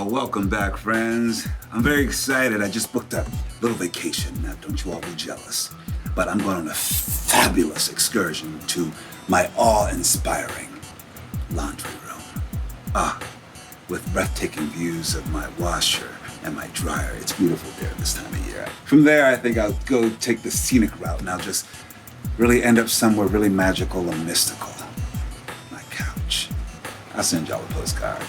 Welcome back, friends. I'm very excited. I just booked a little vacation. Now, don't you all be jealous. But I'm going on a fabulous excursion to my awe-inspiring laundry room. With breathtaking views of my washer and my dryer. It's beautiful there this time of year. From there, I think I'll go take the scenic route and I'll just really end up somewhere really magical and mystical. My couch. I'll send y'all a postcard.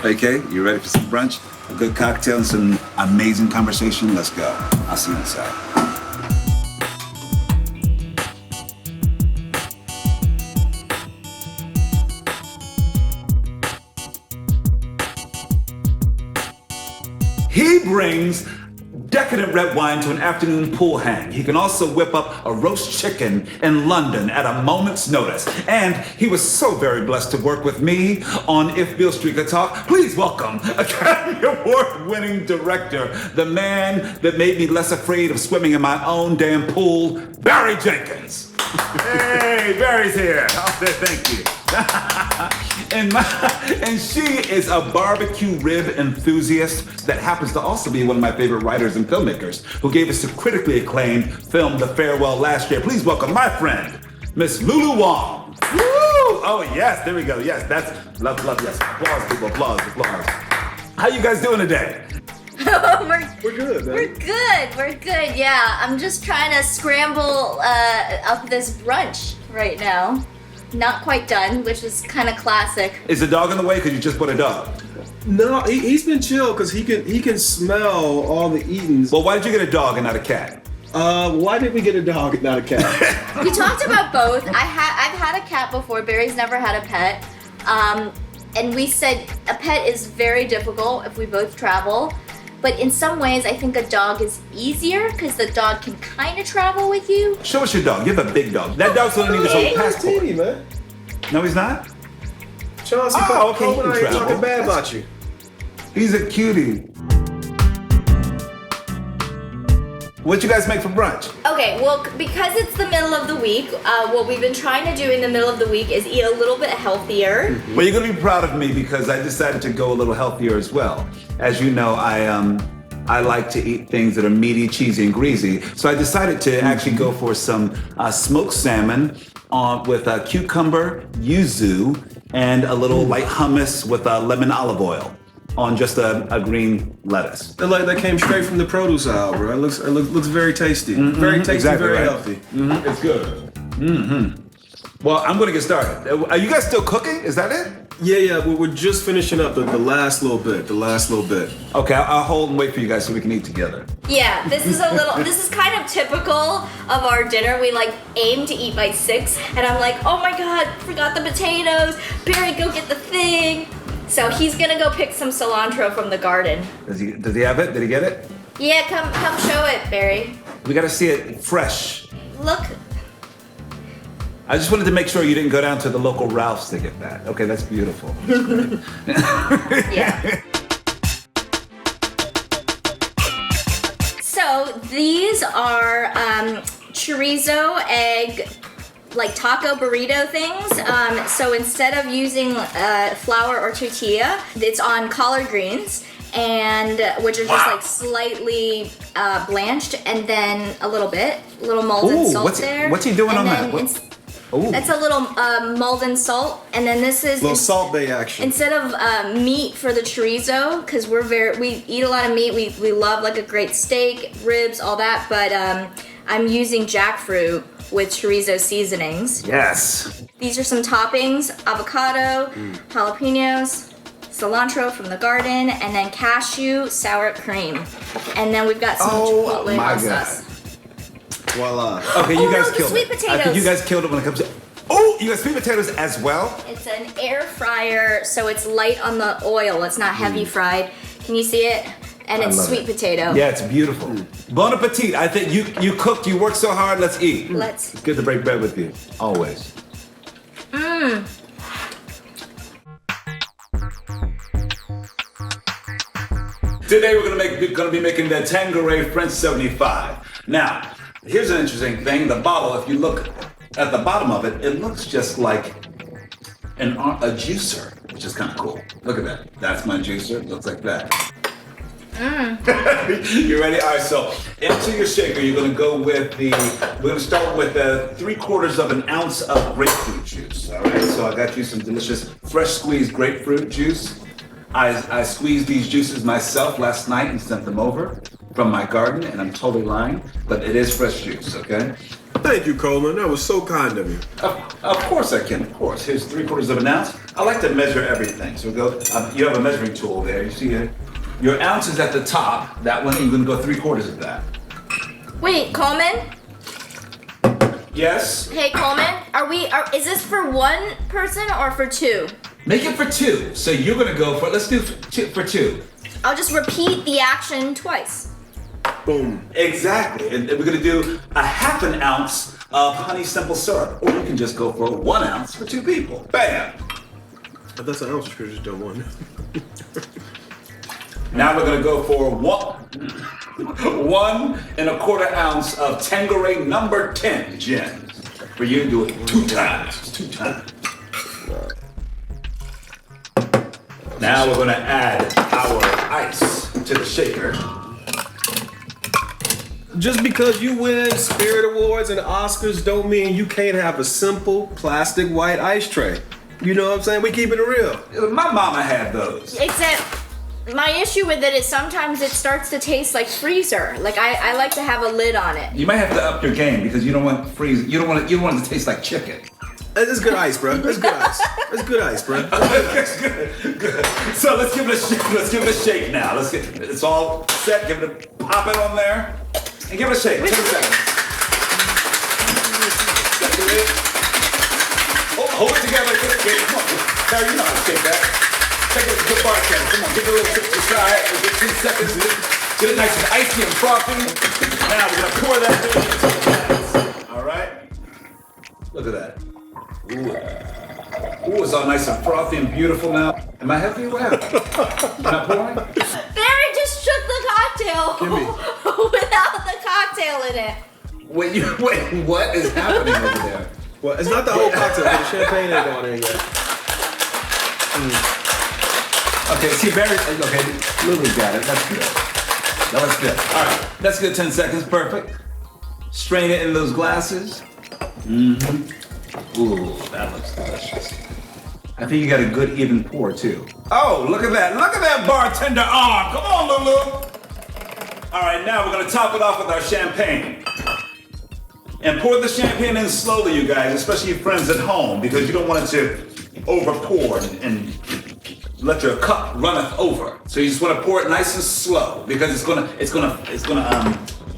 Okay, you ready for some brunch? A good cocktail and some amazing conversation? Let's go. I'll see you inside. He brings decadent red wine to an afternoon pool hang. He can also whip up a roast chicken in London at a moment's notice. And he was so very blessed to work with me on If Beale Street Could Talk. Please welcome Academy Award-winning director, the man that made me less afraid of swimming in my own damn pool, Barry Jenkins. Hey, Barry's here. I'll say thank you. and she is a barbecue rib enthusiast that happens to also be one of my favorite writers and filmmakers who gave us the critically acclaimed film The Farewell last year. Please welcome my friend, Miss Lulu Wang. Woo! Oh yes, there we go. Yes, that's love, yes. Applause, people, applause. How you guys doing today? We're good, man. We're good, yeah. I'm just trying to scramble up this brunch right now. Not quite done, which is kind of classic. Is the dog in the way? Because you just put a dog. No, he's been chill because he can smell all the eatings. Well, why did you get a dog and not a cat? Why did we get a dog and not a cat? We talked about both. I've had a cat before. Barry's never had a pet. And we said a pet is very difficult if we both travel. But in some ways, I think a dog is easier because the dog can kind of travel with you. Show us your dog. You have a big dog. That dog's gonna need his own passport. Teeny, man. No, he's not? Chauncey, okay, he can I ain't travel. talking bad about you. He's a cutie. What'd you guys make for brunch? Okay, well, because it's the middle of the week, what we've been trying to do in the middle of the week is eat a little bit healthier. Well, you're gonna be proud of me because I decided to go a little healthier as well. As you know, I like to eat things that are meaty, cheesy, and greasy. So I decided to actually go for some smoked salmon with cucumber, yuzu, and a little light hummus with lemon olive oil on just a green lettuce. That came straight from the produce aisle, bro. It looks very tasty. Very tasty, exactly, very right? healthy. It's good. Well, I'm gonna get started. Are you guys still cooking? Is that it? Yeah. We're just finishing up the last little bit. Okay, I'll hold and wait for you guys so we can eat together. Yeah, this is kind of typical of our dinner. We aim to eat by 6, and I'm like, oh my God, forgot the potatoes. Barry, go get the thing. So he's gonna go pick some cilantro from the garden. Does he have it? Did he get it? Yeah, come show it, Barry. We gotta see it fresh. Look. I just wanted to make sure you didn't go down to the local Ralph's to get that. Okay, that's beautiful. Yeah. So these are chorizo egg, taco burrito things. So instead of using flour or tortilla, it's on collard greens, and which are just slightly blanched, and then a little molded salt there. What's he doing on that? That's a little Malden salt, and then this is little Salt Bay action. Instead of meat for the chorizo, because we eat a lot of meat. We love a great steak, ribs, all that. But I'm using jackfruit with chorizo seasonings. Yes. These are some toppings: avocado, jalapenos, cilantro from the garden, and then cashew sour cream. And then we've got some chipotle sauce. Voila. Okay, you guys killed sweet it. potatoes. I think you guys killed it when it comes to... Oh, you got sweet potatoes as well? It's an air fryer, so it's light on the oil. It's not heavy fried. Can you see it? And it's sweet potato. Yeah, it's beautiful. Bon appetit. I think you cooked, you worked so hard, let's eat. It's good to break bread with you, always. Today we're gonna be making the Tanqueray French 75. Now, here's an interesting thing. The bottle, if you look at the bottom of it, it looks just like a juicer. which is kind of cool. Look at that. That's my juicer. Looks like that. You ready? All right, so into your shaker, you're gonna go with we're gonna start with 3/4 of an ounce of grapefruit juice. All right, so I got you some delicious fresh squeezed grapefruit juice. I squeezed these juices myself last night and sent them over from my garden, and I'm totally lying, but it is fresh juice, okay? Thank you, Colman. That was so kind of you. Of course I can, of course. Here's 3/4 of an ounce. I like to measure everything, so go, you have a measuring tool there, you see it? Your ounce is at the top. That one, you're gonna go 3/4 of that. Wait, Colman? Yes? Hey, Colman, is this for one person or for two? Make it for two. So you're gonna go for, let's do for two. I'll just repeat the action twice. Boom. Exactly. And we're gonna do a 1/2 ounce of honey simple syrup. Or you can just go for 1 ounce for 2 people. Bam! If that's an ounce, you could have just done one. Now we're gonna go for 1 1/4 ounce of Tanqueray number 10 gin. For you to do it 2 times. 2 times. Now we're gonna add our ice to the shaker. Just because you win Spirit Awards and Oscars don't mean you can't have a simple plastic white ice tray. You know what I'm saying? We keeping it real. My mama had those. Except my issue with it is sometimes it starts to taste like freezer. Like I like to have a lid on it. You might have to up your game because you don't want freeze. You don't want it to taste like chicken. That's good ice, bro. That's good ice. That's good ice, bro. Good. So let's give it a shake. Let's give it a shake now. It's all set. Give it a pop it on there and give it a shake. 10 seconds. Hold it together. Come on. Now you know how to shake that. Take it to the bartender. Come on, give it a little tip to the side. Give 2 seconds. Get it nice and icy and frothy. Now we're gonna pour that thing into the glass. All right. Look at that. Ooh, it's all nice and frothy and beautiful now. Am I heavy? What happened? Am I pouring? Barry just shook the cocktail without the cocktail in it. Wait, what is happening over there? Well, it's not the whole cocktail, but the champagne ain't going in yet. Okay, see, Barry, okay, Lulu got it. That's good. That was good. All right, that's good. 10 seconds, perfect. Strain it in those glasses. Mm-hmm. Ooh, that looks delicious. I think you got a good even pour too. Oh, look at that. Look at that bartender arm. Come on, Lulu. All right, now we're gonna top it off with our champagne. And pour the champagne in slowly, you guys, especially your friends at home, because you don't want it to over pour and let your cup runneth over. So you just want to pour it nice and slow because it's gonna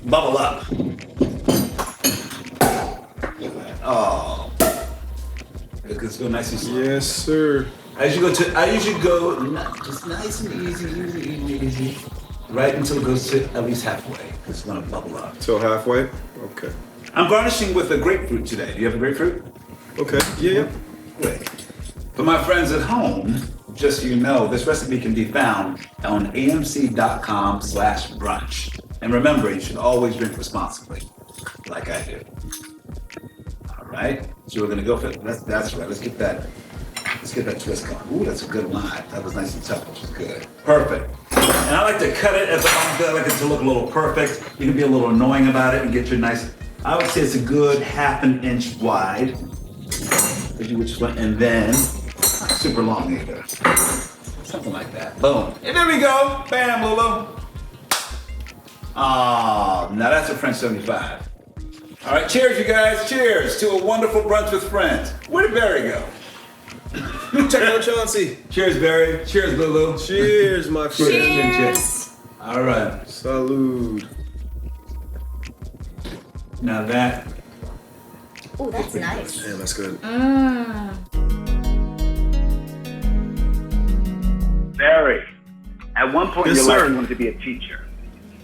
bubble up. Oh. It's go nice and slow. Yes, sir. I usually go just nice and easy, right until it goes to at least halfway. It's gonna bubble up. So halfway? Okay. I'm garnishing with a grapefruit today. Do you have a grapefruit? Okay. Yeah. Great. For my friends at home, just so you know, this recipe can be found on amc.com/brunch. And remember, you should always drink responsibly, like I do. All right. So we're gonna go for it. That's right. Let's get that twist going. Ooh, that's a good line. That was nice and tough, which is good. Perfect. And I like to cut it at the bottom. I like it to look a little perfect. You can be a little annoying about it and get your nice. I would say it's a good 1/2 inch wide. And then not super long either. Something like that. Boom. And there we go. Bam, Lulu. Oh, now that's a French 75. All right, cheers, you guys. Cheers to a wonderful brunch with friends. Where did Barry go? Check out Chauncey. Cheers, Barry. Cheers, Lulu. Cheers, my friend. Cheers. All right. Salud. Now that. Oh, that's nice. Yeah, that's good. Barry, at one point Yes, in your life sir. you wanted to be a teacher,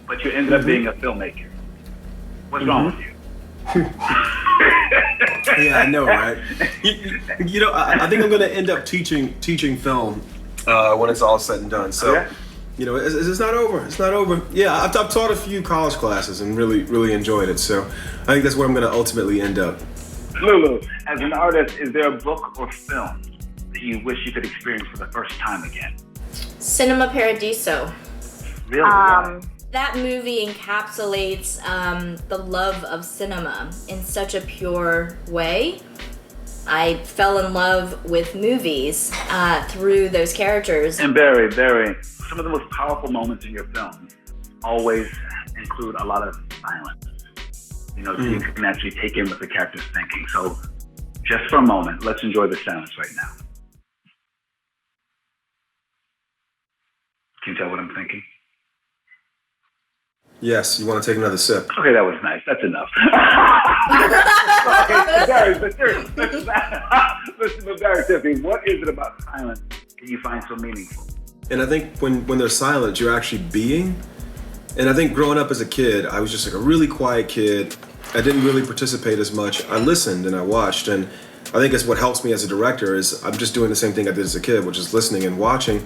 but you ended up being a filmmaker. What's wrong with you? Yeah, I know, right? You know, I think I'm going to end up teaching film when it's all said and done. So, Okay. you know, it's not over. It's not over. Yeah, I've taught a few college classes and really enjoyed it. So I think that's where I'm going to ultimately end up. Lulu, as an artist, is there a book or film that that you wish you could experience for the first time again? Cinema Paradiso. Really? Why? That movie encapsulates the love of cinema in such a pure way. I fell in love with movies through those characters. And Barry, some of the most powerful moments in your films always include a lot of silence. You know, so you can actually take in what the character's thinking. So just for a moment, let's enjoy the silence right now. Can you tell what I'm thinking? Yes, you want to take another sip? Okay, that was nice. That's enough. Barry, but seriously, listen, but Barry, Tiffany, what is it about silence that you find so meaningful? And I think when they're silent, you're actually being. And I think growing up as a kid, I was just like a really quiet kid. I didn't really participate as much. I listened and I watched, and I think it's what helps me as a director is I'm just doing the same thing I did as a kid, which is listening and watching.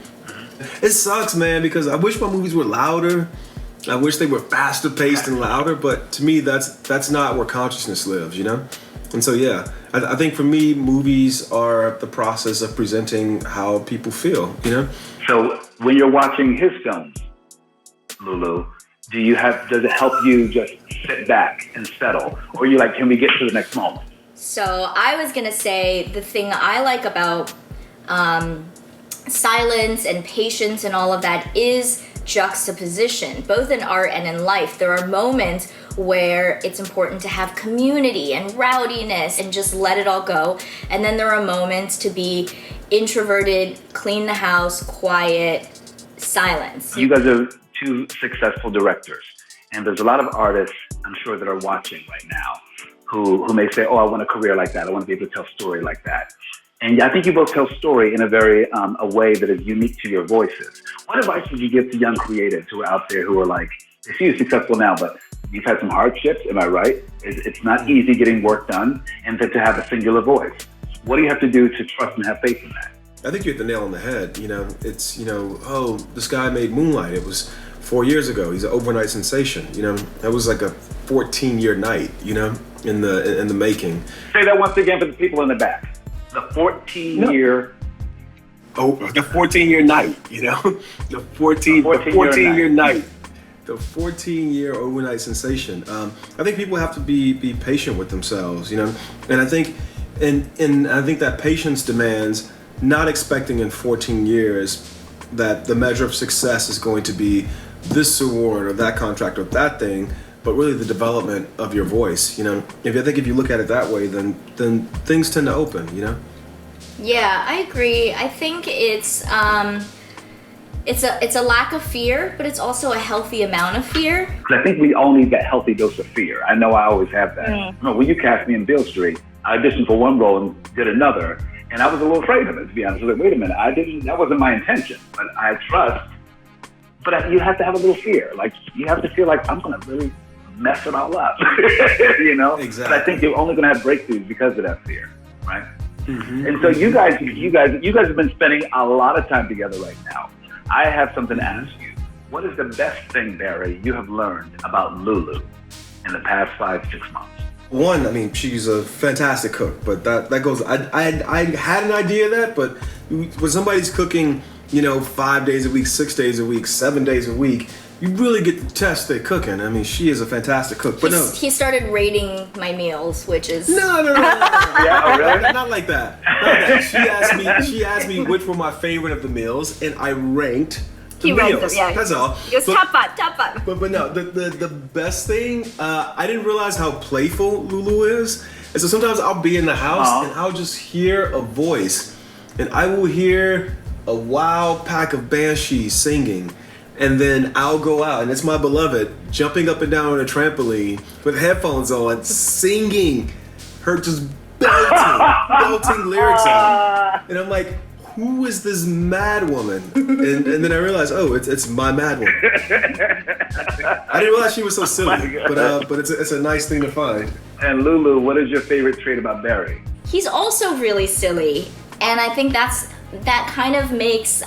It sucks, man, because I wish my movies were louder. I wish they were faster paced and louder, but to me, that's not where consciousness lives, you know? And so, yeah, I think for me, movies are the process of presenting how people feel, you know? So when you're watching his films, Lulu, does it help you just sit back and settle? Or are you like, can we get to the next moment? So I was gonna say the thing I like about silence and patience and all of that is juxtaposition, both in art and in life. There are moments where it's important to have community and rowdiness and just let it all go. And then there are moments to be introverted, clean the house, quiet, silence. You guys are two successful directors. And there's a lot of artists, I'm sure, that are watching right now who may say, oh, I want a career like that. I want to be able to tell a story like that. And I think you both tell story in a very a way that is unique to your voices. What advice would you give to young creatives who are out there who are like, they see you successful now, but you've had some hardships, am I right? It's not easy getting work done, and then to have a singular voice. What do you have to do to trust and have faith in that? I think you hit the nail on the head. You know, it's, you know, oh, this guy made Moonlight. It was 4 years ago. He's an overnight sensation. You know, that was like a 14-year night, you know, in the making. Say that once again for the people in the back. The 14-year... Oh, the 14-year night, you know? The 14-year night. The 14-year overnight sensation. I think people have to be patient with themselves, you know? And I think I think that patience demands not expecting in 14 years that the measure of success is going to be this award or that contract or that thing, but really the development of your voice, you know? I think if you look at it that way, then things tend to open, you know? Yeah, I agree. I think it's a lack of fear, but it's also a healthy amount of fear. Because I think we all need that healthy dose of fear. I know I always have that. No, when you cast me in Beale Street, I auditioned for one role and did another, and I was a little afraid of it, to be honest. I was like, wait a minute, that wasn't my intention, but I trust. But you have to have a little fear. Like, you have to feel like I'm going to really mess it all up, you know? Exactly. But I think you're only going to have breakthroughs because of that fear, right? Mm-hmm. And so you guys have been spending a lot of time together right now. I have something to ask you. What is the best thing, Barry, you have learned about Lulu in the past 5-6 months? One, I mean, she's a fantastic cook, but that goes, I had an idea of that, but when somebody's cooking, you know, 5 days a week, 6 days a week, 7 days a week, you really get to test their cooking. I mean, she is a fantastic cook. But he started rating my meals, which is no. Yeah, oh, really? Not like that. She asked me which were my favorite of the meals, and I ranked the meals. Yeah. That's all. It was top five. But no, the best thing, I didn't realize how playful Lulu is. And so sometimes I'll be in the house and I'll just hear a voice, and I will hear a wild pack of banshees singing. And then I'll go out, and it's my beloved jumping up and down on a trampoline with headphones on, singing her just belting lyrics out. And I'm like, who is this mad woman? And then I realized, oh, it's my mad woman. I didn't realize she was so silly, but it's a nice thing to find. And Lulu, what is your favorite trait about Barry? He's also really silly, and I think that kind of makes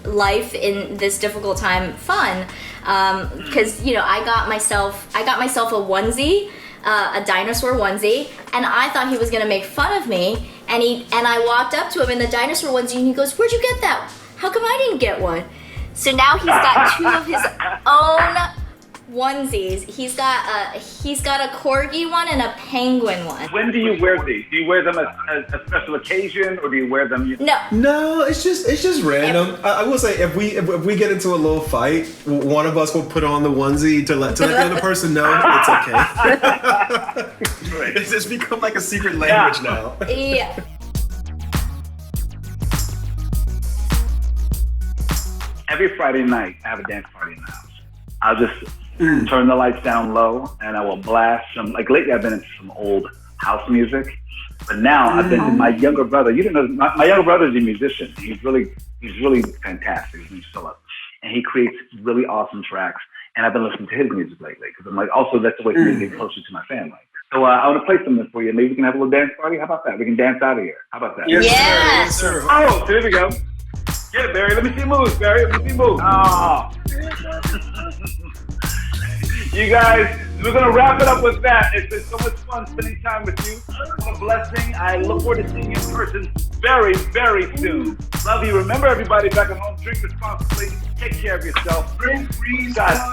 life in this difficult time fun, because you know I got myself a onesie, a dinosaur onesie, and I thought he was gonna make fun of me, And I walked up to him in the dinosaur onesie, and he goes, "Where'd you get that? How come I didn't get one?" So now he's got 2 of his own onesies. He's got a corgi one and a penguin one. When do you wear these? Do you wear them as a special occasion, or do you wear them? No, it's just random. I will say if we get into a little fight, one of us will put on the onesie to let the other person know it's okay. Right. It's just become like a secret language now. Yeah. Every Friday night, I have a dance party in the house. I'll just turn the lights down low, and I will blast some. Like lately, I've been into some old house music, but now I've been to my younger brother. You didn't know my younger brother is a musician. He's really fantastic. He's Philip, and he creates really awesome tracks. And I've been listening to his music lately because I'm like, also that's a way for me to get closer to my family. So I want to play something for you. Maybe we can have a little dance party. How about that? We can dance out of here. How about that? Yes. Sir. Oh, here we go. Get it, Barry. Let me see moves, Barry. Let me see moves. Oh. You guys, we're going to wrap it up with that. It's been so much fun spending time with you. What a blessing. I look forward to seeing you in person very, very soon. Love you. Remember, everybody back at home, drink responsibly. Take care of yourself. God's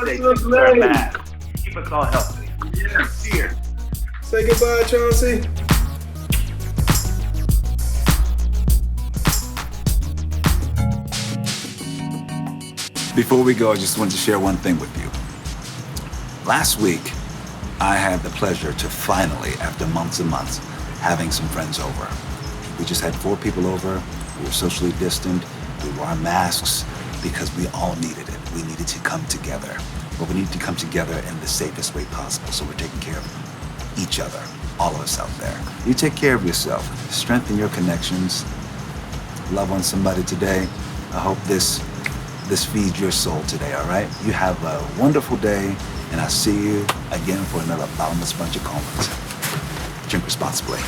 sake, wear a mask. Keep us all healthy. Yeah. Cheers. Say goodbye, Chauncey. Before we go, I just wanted to share one thing with you. Last week, I had the pleasure to finally, after months and months, having some friends over. We just had 4 people over. We were socially distant. We wore our masks because we all needed it. We needed to come together. But we need to come together in the safest way possible. So we're taking care of each other, all of us out there. You take care of yourself. Strengthen your connections. Love on somebody today. I hope this feeds your soul today, all right? You have a wonderful day, and I'll see you again for another Bottomless Brunch of Colmans. Drink responsibly.